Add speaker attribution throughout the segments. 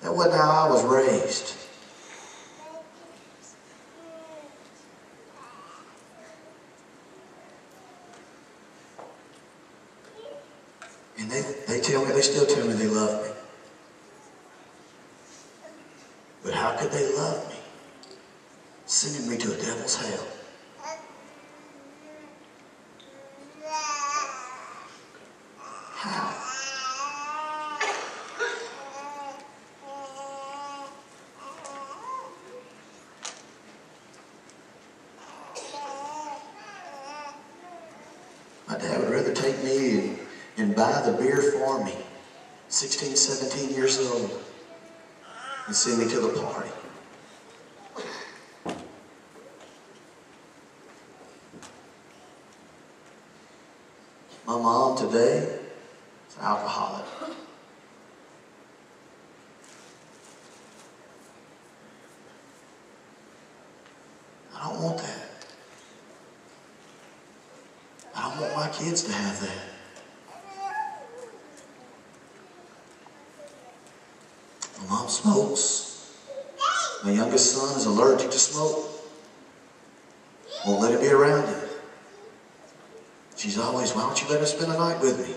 Speaker 1: That wasn't how I was raised. And they tell me, they still tell me they love me. But how could they love me? Sending me to a devil's hell. How? My dad would rather take me and buy the beer for me, 16, 17 years old, and send me to the party. My mom today is an alcoholic. I don't want that. I don't want my kids to have that. My mom smokes. My youngest son is allergic to smoke. Won't let him be around it. She's always, why don't you let her spend the night with me?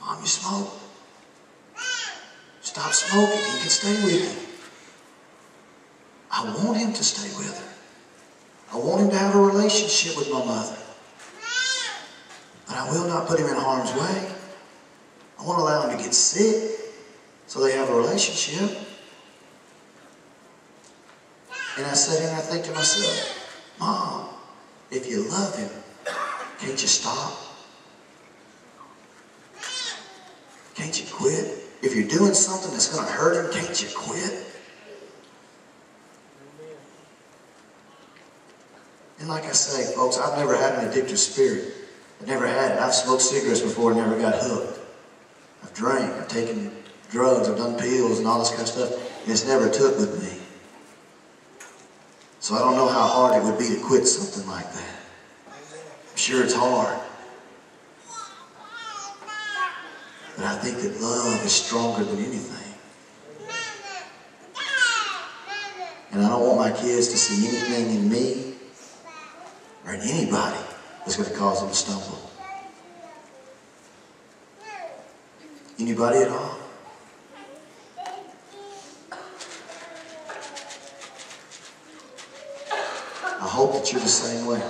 Speaker 1: Mom, you smoke. Stop smoking. He can stay with you. I want him to stay with her. I want him to have a relationship with my mother. But I will not put him in harm's way. I won't allow him to get sick so they have a relationship. And I sit here and I think to myself, Mom, if you love him, can't you stop? Can't you quit? If you're doing something that's going to hurt him, can't you quit? And like I say, folks, I've never had an addictive spirit. I've never had it. I've smoked cigarettes before and never got hooked. I've drank, I've taken drugs, I've done pills and all this kind of stuff, and it's never took with me. So I don't know how hard it would be to quit something like that. I'm sure it's hard. But I think that love is stronger than anything. And I don't want my kids to see anything in me or in anybody that's going to cause them to stumble. Anybody at all? I hope that you're the same way.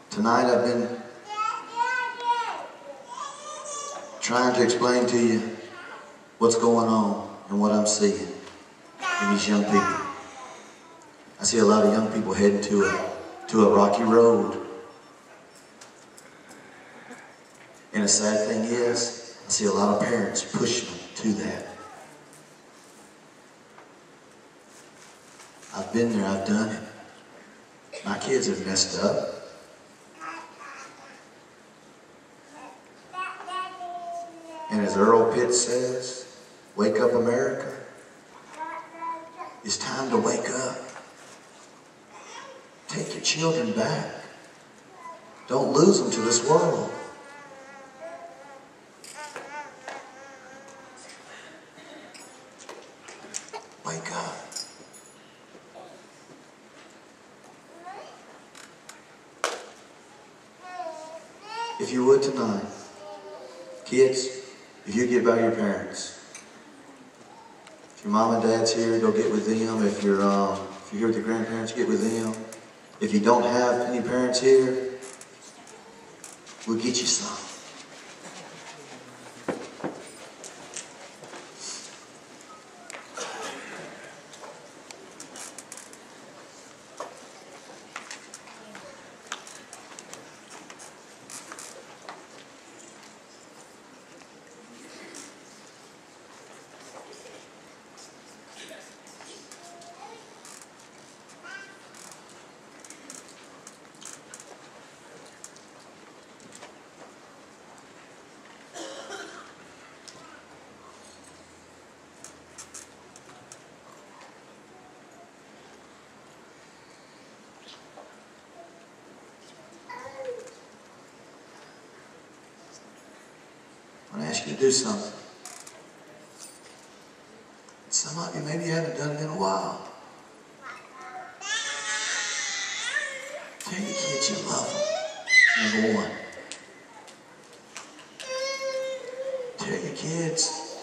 Speaker 1: Tonight I've been trying to explain to you what's going on and what I'm seeing in these young people. I see a lot of young people heading to a rocky road. And the sad thing is, I see a lot of parents pushing them to that. I've been there, I've done it. My kids have messed up. And as Earl Pitts says, wake up America. It's time to wake up. Take your children back. Don't lose them to this world. Wake up. If you would tonight, kids, if you get by your parents, if your mom and dad's here, go get with them. If you're here with your grandparents, get with them. If you don't have any parents here, we'll get you some. I'm going to ask you to do something. Some of you, maybe you haven't done it in a while. Tell your kids you love them, number one. Tell your kids,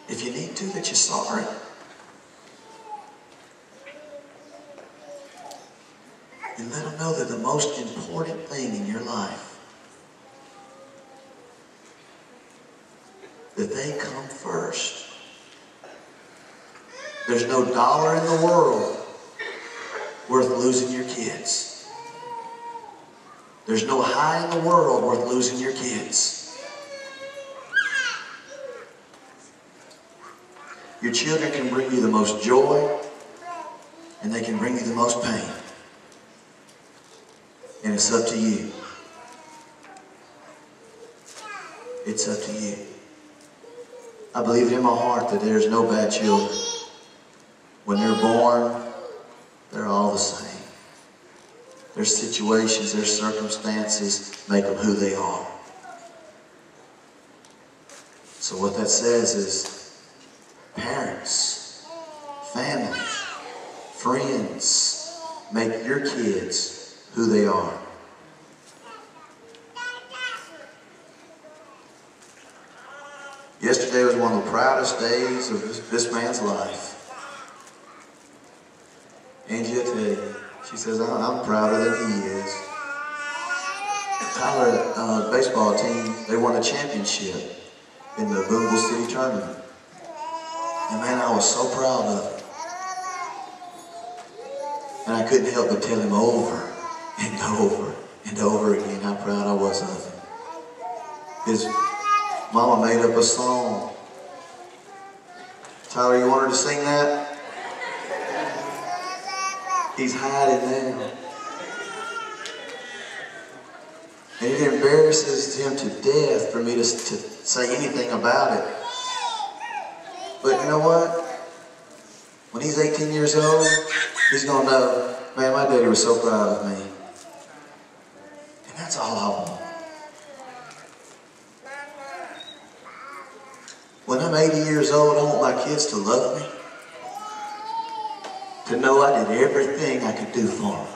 Speaker 1: if you need to, that you're sorry. And let them know they're the most important thing in your life. That they come first. There's no dollar in the world worth losing your kids. There's no high in the world worth losing your kids. Your children can bring you the most joy, and they can bring you the most pain. And it's up to you. It's up to you. I believe it in my heart that there's no bad children. When they're born, they're all the same. Their situations, their circumstances make them who they are. So what that says is, parents, family, friends, make your kids who they are. Yesterday was one of the proudest days of this man's life. Angie, I tell you, she says, I'm prouder than he is. Tyler, baseball team, they won a championship in the Boonville City tournament. And man, I was so proud of him. And I couldn't help but tell him over and over and over again how proud I was of him. His mama made up a song. Tyler, you want her to sing that? He's hiding now. And it embarrasses him to death for me to say anything about it. But you know what? When he's 18 years old, he's going to know, man, my daddy was so proud of me. And that's all I want. When I'm 80 years old, I want my kids to love me. To know I did everything I could do for them.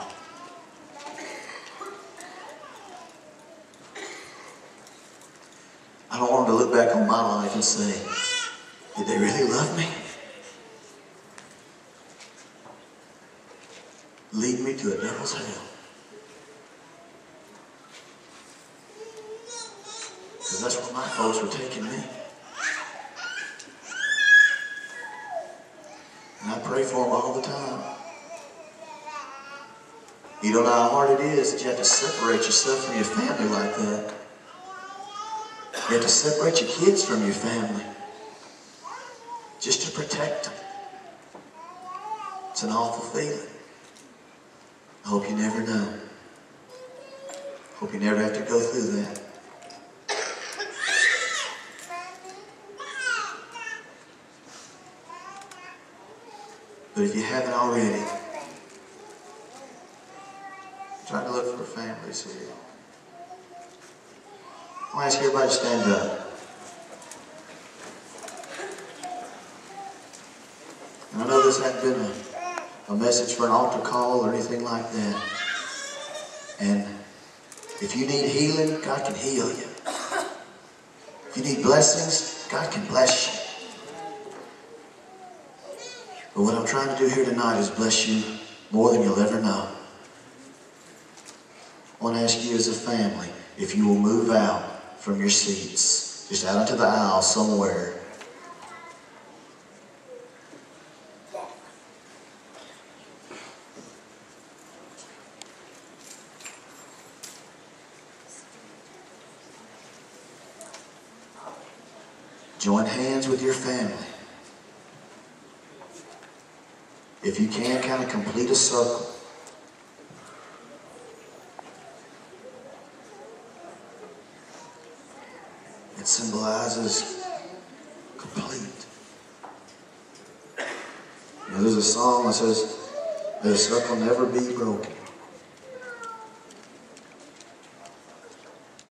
Speaker 1: I don't want them to look back on my life and say, did they really love me? Lead me to a devil's hell. Because that's where my folks were taking me. And I pray for them all the time. You don't know how hard it is that you have to separate yourself from your family like that. You have to separate your kids from your family just to protect them. It's an awful feeling. I hope you never know. Hope you never have to go through that. But if you haven't already, try to look for families here. I want to ask everybody to stand up. And I know this hasn't been a message for an altar call or anything like that. And if you need healing, God can heal you. If you need blessings, God can bless you. But what I'm trying to do here tonight is bless you more than you'll ever know. I want to ask you as a family, if you will move out from your seats, just out into the aisle somewhere. Join hands with your family. If you can, kind of complete a circle. It symbolizes complete. You know, there's a song that says, "May the circle never be broken."